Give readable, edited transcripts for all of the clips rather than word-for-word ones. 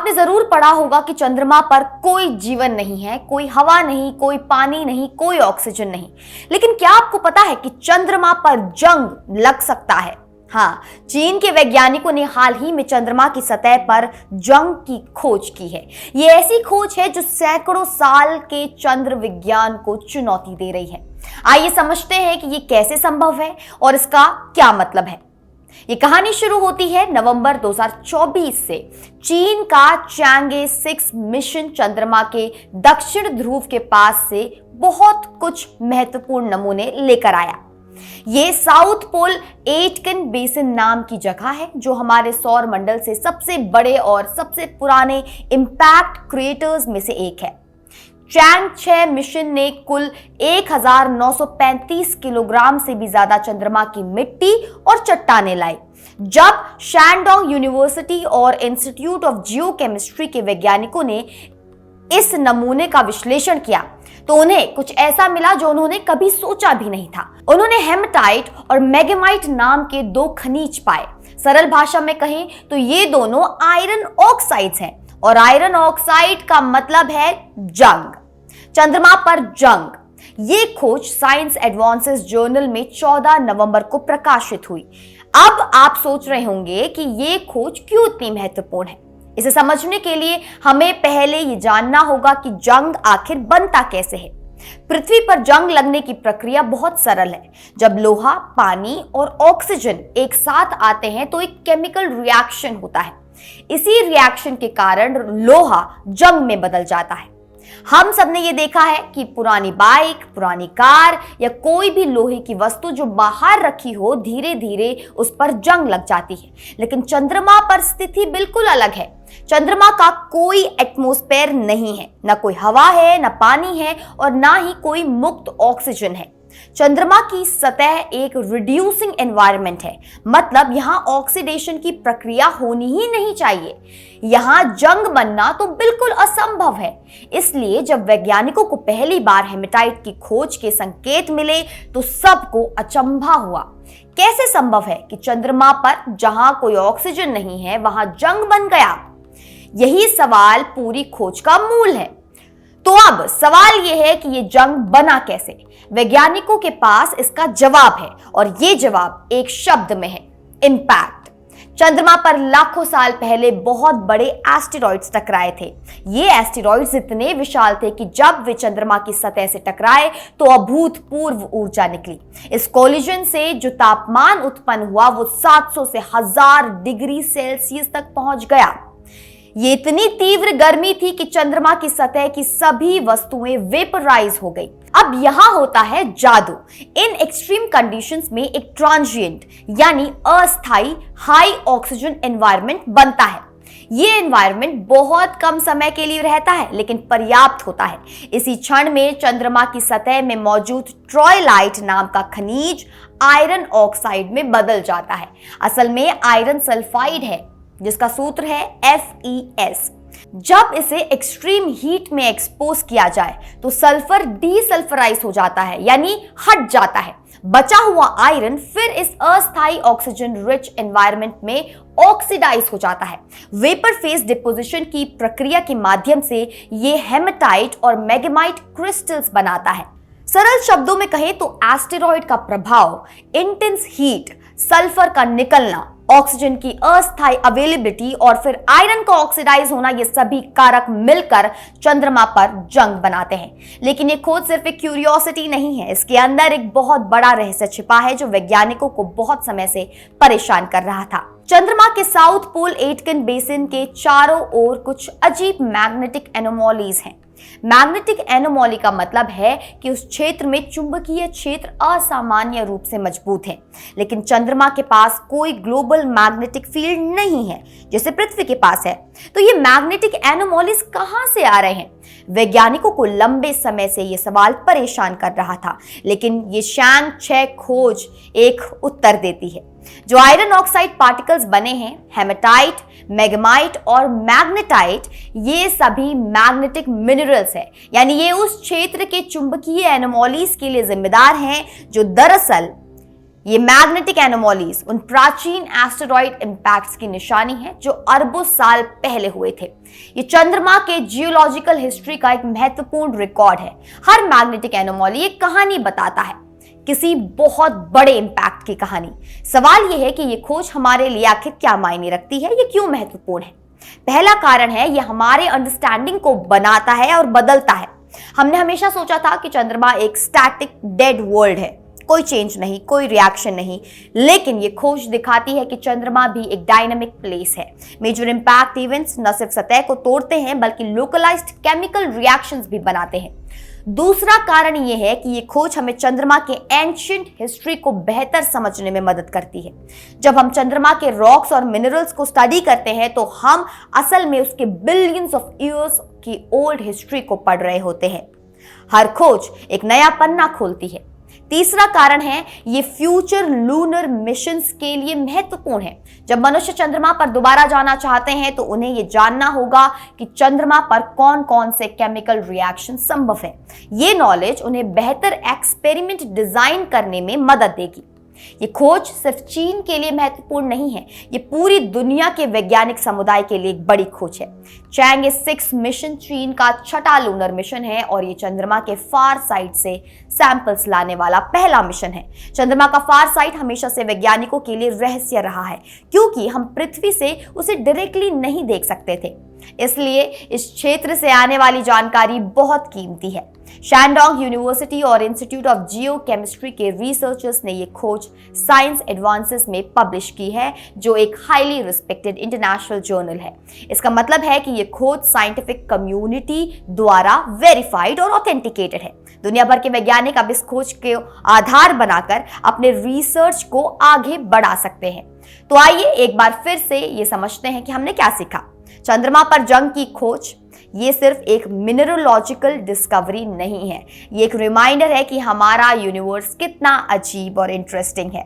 आपने जरूर पढ़ा होगा कि चंद्रमा पर कोई जीवन नहीं है, कोई हवा नहीं, कोई पानी नहीं, कोई ऑक्सीजन नहीं। लेकिन क्या आपको पता है कि चंद्रमा पर जंग लग सकता है? हाँ, चीन के वैज्ञानिकों ने हाल ही में चंद्रमा की सतह पर जंग की खोज की है। ये ऐसी खोज है जो सैकड़ों साल के चंद्र विज्ञान को चुनौती दे रही है। आइए समझते हैं कि ये कैसे संभव है और इसका क्या मतलब है। ये कहानी शुरू होती है नवंबर 2024 से। चीन का चैंगे 6 मिशन चंद्रमा के दक्षिण ध्रुव के पास से बहुत कुछ महत्वपूर्ण नमूने लेकर आया। ये साउथ पोल एटकिन बेसिन नाम की जगह है जो हमारे सौर मंडल से सबसे बड़े और सबसे पुराने इंपैक्ट क्रिएटर्स में से एक है। चैंग 6 मिशन ने कुल 1935 किलोग्राम से भी ज्यादा चंद्रमा की मिट्टी और चट्टानें लाई। जब शैंडोंग यूनिवर्सिटी और इंस्टीट्यूट ऑफ जियोकेमिस्ट्री के वैज्ञानिकों ने इस नमूने का विश्लेषण किया तो उन्हें कुछ ऐसा मिला जो उन्होंने कभी सोचा भी नहीं था। उन्होंने हेमेटाइट और मैग्माइट नाम के 2 खनिज पाए। सरल भाषा में कहें तो ये दोनों आयरन ऑक्साइड्स हैं और आयरन ऑक्साइड का मतलब है जंग। चंद्रमा पर जंग। ये खोज साइंस एडवांसेस जर्नल में 14 नवंबर को प्रकाशित हुई। अब आप सोच रहे होंगे कि ये खोज क्यों इतनी महत्वपूर्ण है। इसे समझने के लिए हमें पहले ये जानना होगा कि जंग आखिर बनता कैसे है। पृथ्वी पर जंग लगने की प्रक्रिया बहुत सरल है। जब लोहा, पानी और ऑक्सीजन एक साथ आते हैं तो एक केमिकल रिएक्शन होता है। इसी रिएक्शन के कारण लोहा जंग में बदल जाता है। हम सबने ये देखा है कि पुरानी बाइक, पुरानी कार या कोई भी लोहे की वस्तु जो बाहर रखी हो धीरे धीरे उस पर जंग लग जाती है। लेकिन चंद्रमा पर स्थिति बिल्कुल अलग है। चंद्रमा का कोई एटमॉस्फेयर नहीं है, ना कोई हवा है, ना पानी है और ना ही कोई मुक्त ऑक्सीजन है। चंद्रमा की सतह एक रिड्यूसिंग एनवायरनमेंट है, मतलब यहां ऑक्सीडेशन की प्रक्रिया होनी ही नहीं चाहिए। यहां जंग बनना तो बिल्कुल असंभव है। इसलिए जब वैज्ञानिकों को पहली बार हेमेटाइट की खोज के संकेत मिले तो सबको अचंभा हुआ। कैसे संभव है कि चंद्रमा पर जहां कोई ऑक्सीजन नहीं है वहां जंग बन गया? यही सवाल पूरी खोज का मूल है। तो अब सवाल यह है कि यह जंग बना कैसे? वैज्ञानिकों के पास इसका जवाब है और यह जवाब एक शब्द में है, इंपैक्ट। चंद्रमा पर लाखों साल पहले बहुत बड़े एस्टेरॉइड्स टकराए थे। ये एस्टेरॉइड्स इतने विशाल थे कि जब वे चंद्रमा की सतह से टकराए तो अभूतपूर्व ऊर्जा निकली। इस कोलिजन से जो तापमान उत्पन्न हुआ वो 700 से 1000 डिग्री सेल्सियस तक पहुंच गया। ये इतनी तीव्र गर्मी थी कि चंद्रमा की सतह की सभी वस्तुएं वेपराइज हो गई। अब यहां होता है जादू। इन एक्सट्रीम कंडीशंस में एक ट्रांजिएंट यानी अस्थायी हाई ऑक्सीजन एनवायरनमेंट बनता है। ये एनवायरनमेंट बहुत कम समय के लिए रहता है लेकिन पर्याप्त होता है। इसी क्षण में चंद्रमा की सतह में मौजूद ट्रोइलाइट नाम का खनिज आयरन ऑक्साइड में बदल जाता है। असल में आयरन सल्फाइड है जिसका सूत्र है FeS। जब इसे एक्सट्रीम हीट में एक्सपोज किया जाए तो सल्फर डीसल्फराइज हो जाता है यानी हट जाता है। बचा हुआ आयरन फिर इस अस्थायी ऑक्सीजन रिच एनवायरनमेंट में ऑक्सीडाइज हो जाता है। वेपर फेज डिपोजिशन की प्रक्रिया के माध्यम से ये हेमेटाइट और मैग्माइट क्रिस्टल्स बनाता है। सरल शब्दों में कहें तो एस्टेरॉइड का प्रभाव, इंटेंस हीट, सल्फर का निकलना, ऑक्सीजन की अस्थायी अवेलेबिलिटी और फिर आयरन का ऑक्सीडाइज होना, ये सभी कारक मिलकर चंद्रमा पर जंग बनाते हैं। लेकिन ये खोज सिर्फ एक क्यूरियोसिटी नहीं है, इसके अंदर एक बहुत बड़ा रहस्य छिपा है जो वैज्ञानिकों को बहुत समय से परेशान कर रहा था। चंद्रमा के साउथ पोल एटकिन बेसिन के चारों ओर कुछ अजीब मैग्नेटिक एनोमॉलीज हैं। मैग्नेटिक एनोमॉली का मतलब है कि उस क्षेत्र में चुंबकीय क्षेत्र असामान्य रूप से मजबूत है। लेकिन चंद्रमा के पास कोई ग्लोबल मैग्नेटिक फील्ड नहीं है जैसे पृथ्वी के पास है। तो ये मैग्नेटिक एनोमॉलीज कहां से आ रहे हैं? वैज्ञानिकों को लंबे समय से यह सवाल परेशान कर रहा था, लेकिन ये चैंग 6 खोज एक उत्तर देती है। जो आयरन ऑक्साइड पार्टिकल्स बने हैं, हेमेटाइट, मैग्माइट और मैग्नेटाइट, ये सभी मैग्नेटिक मिनरल्स हैं। यानी ये उस क्षेत्र के चुंबकीय एनोमॉलीज के लिए जिम्मेदार हैं जो दरअसल ये मैग्नेटिक एनोमॉलीज उन प्राचीन एस्टेरॉइड इंपैक्ट्स की निशानी है जो अरबों साल पहले हुए थे। ये चंद्रमा के जियोलॉजिकल हिस्ट्री का एक महत्वपूर्ण रिकॉर्ड है। हर मैग्नेटिक एनोमॉली एक कहानी बताता है, किसी बहुत बड़े इंपैक्ट की कहानी। सवाल यह है कि ये खोज हमारे लिए आखिर क्या मायने रखती है, ये क्यों महत्वपूर्ण है। पहला कारण है ये हमारे अंडरस्टैंडिंग को बनाता है और बदलता है। हमने हमेशा सोचा था कि चंद्रमा एक स्टैटिक डेड वर्ल्ड है, कोई चेंज नहीं, कोई रिएक्शन नहीं, लेकिन ये खोज दिखाती है कि चंद्रमा भी एक डायनामिक प्लेस है। मेजर इंपैक्ट इवेंट्स न सिर्फ सतह को तोड़ते हैं बल्कि लोकलाइज्ड केमिकल रिएक्शंस भी बनाते हैं। दूसरा कारण यह है कि ये खोज हमें चंद्रमा के एंशिएंट हिस्ट्री को बेहतर समझने में मदद करती है। जब हम चंद्रमा के रॉक्स और मिनरल्स को स्टडी करते हैं तो हम असल में उसके बिलियंस ऑफ ईयर्स की ओल्ड हिस्ट्री को पढ़ रहे होते हैं। हर खोज एक नया पन्ना खोलती है। तीसरा कारण है ये फ्यूचर लूनर मिशंस के लिए महत्वपूर्ण है। जब मनुष्य चंद्रमा पर दोबारा जाना चाहते हैं तो उन्हें ये जानना होगा कि चंद्रमा पर कौन कौन से केमिकल रिएक्शन संभव है। ये नॉलेज उन्हें बेहतर एक्सपेरिमेंट डिजाइन करने में मदद देगी। ये खोज सिर्फ चीन के लिए महत्वपूर्ण नहीं है, ये पूरी दुनिया के वैज्ञानिक समुदाय के लिए एक बड़ी खोज है। चैंगे 6 मिशन चीन का छठा लूनर मिशन है और ये चंद्रमा के फार साइड से सैंपल्स लाने वाला पहला मिशन है। चंद्रमा का फार साइड हमेशा से वैज्ञानिकों के लिए रहस्य रहा है, क्योंकि हम पृथ्वी से उसे डायरेक्टली नहीं देख सकते थे। इसलिए इस क्षेत्र से आने वाली जानकारी बहुत कीमती है। शैनडोंग यूनिवर्सिटी और इंस्टीट्यूट ऑफ जियोकेमिस्ट्री के रिसर्चर्स ने यह खोज साइंस एडवांसेस में पब्लिश की है, जो एक हाईली रिस्पेक्टेड इंटरनेशनल जर्नल है। इसका मतलब है कि यह खोज साइंटिफिक कम्युनिटी द्वारा वेरीफाइड और ऑथेंटिकेटेड है। दुनिया भर के वैज्ञानिक अब इस खोज के आधार बनाकर अपने रिसर्च को आगे बढ़ा सकते हैं। तो आइए एक बार फिर से ये समझते हैं कि हमने क्या सीखा। चंद्रमा पर जंग की खोज ये सिर्फ एक मिनरोलॉजिकल डिस्कवरी नहीं है, ये एक रिमाइंडर है कि हमारा यूनिवर्स कितना अजीब और इंटरेस्टिंग है।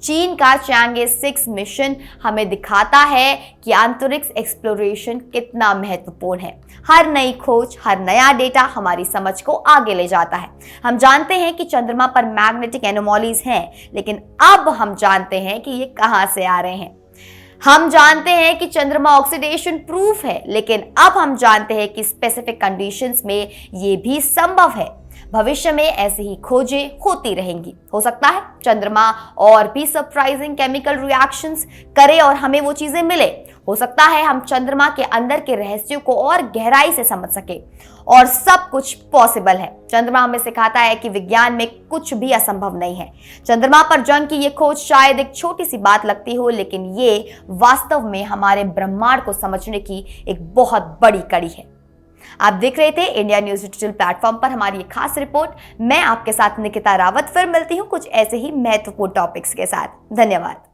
चीन का चैंगे 6 मिशन हमें दिखाता है कि अंतरिक्ष एक्सप्लोरेशन कितना महत्वपूर्ण है। हर नई खोज, हर नया डेटा हमारी समझ को आगे ले जाता है। हम जानते हैं कि चंद्रमा पर मैग्नेटिक एनोमॉलीज हैं, लेकिन अब हम जानते हैं कि ये कहां से आ रहे हैं। हम जानते हैं कि चंद्रमा ऑक्सीडेशन प्रूफ है, लेकिन अब हम जानते हैं कि स्पेसिफिक कंडीशंस में ये भी संभव है। भविष्य में ऐसी ही खोजें होती रहेंगी। हो सकता है चंद्रमा और भी सरप्राइजिंग केमिकल रिएक्शंस करे और हमें वो चीजें मिले। हो सकता है हम चंद्रमा के अंदर के रहस्यों को और गहराई से समझ सके, और सब कुछ पॉसिबल है। चंद्रमा हमें सिखाता है कि विज्ञान में कुछ भी असंभव नहीं है। चंद्रमा पर जंग की ये खोज शायद एक छोटी सी बात लगती हो, लेकिन ये वास्तव में हमारे ब्रह्मांड को समझने की एक बहुत बड़ी कड़ी है। आप देख रहे थे इंडिया न्यूज डिजिटल प्लेटफॉर्म पर हमारी एक खास रिपोर्ट। मैं आपके साथ निकिता रावत फिर मिलती हूं कुछ ऐसे ही महत्वपूर्ण टॉपिक्स के साथ। धन्यवाद।